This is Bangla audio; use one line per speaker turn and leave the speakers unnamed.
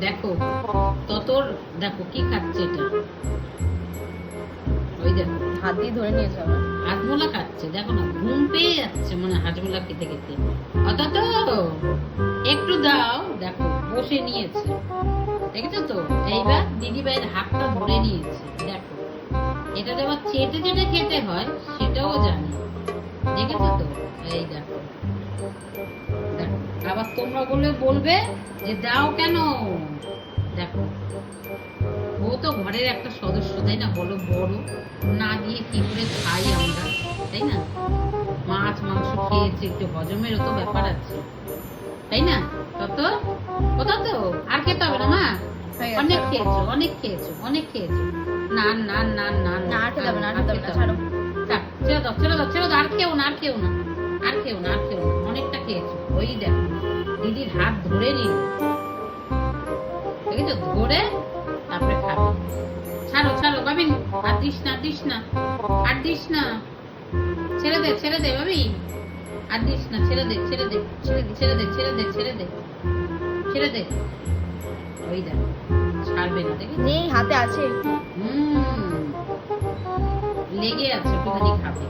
দেখো তোর দেখো কি খাচ্ছে এটা, ওই দেখো
হাত দিয়ে ধরে নিয়েছে আমার।
হাজমোলা খাচ্ছে, দেখো না ঘুম পেয়ে যাচ্ছে মানে হাজমোলা খেতে খেতে। অত একটু দাও, দেখো বসে নিয়েছে, দেখেছো তো? এইবার দিদি ভাইয়ের হাতটা ধরে নিয়েছে, দেখো এটা আবার চেটে চেটে খেতে হয় সেটাও জানি, দেখেছো তো? এই দেখো দেখো, আবার তোমরা বলবে যে দাও কেন, দেখো ও তো ঘরের একটা সদস্য, তাই না বলো? বড় না দিয়ে কি করে খাই আমরা, তাই না? মাছ মাংস খেয়েছে, একটু হজমেরও তো ব্যাপার আছে, তাই না? তত কোথা তো আর খেতে হবে না মা, অনেক খেয়েছো অনেক খেয়েছো অনেক খেয়েছো। না না না না
না আর খেতে হবে না, আর খেতে হবে না, ছাড়ো।
থাক, ছেড়ে দাও ছেড়ে দাও ছেড়ে দাও, আর খেও না আর খেও না আর খেও না আর খেও না, অনেকটা খেয়েছো। ওই দেখো দিদির হাত ধরে নিল, দেখেছো? ধরে তারপরে খাবে। ছাড়ো ছাড়ো ভাবি, আর দিস না দিস না আর দিস না, ছেড়ে দে ভাবি, আর দিস না, ছেড়ে দে ছেড়ে দে ছেড়ে দে ছেড়ে দে ছেড়ে দে ছেড়ে দে ছেড়ে দে। ওই দেখ ছাড়বে না, দেখি
নেই, হাতে আছে।
লেগে আছে, একটুখানি খাবে।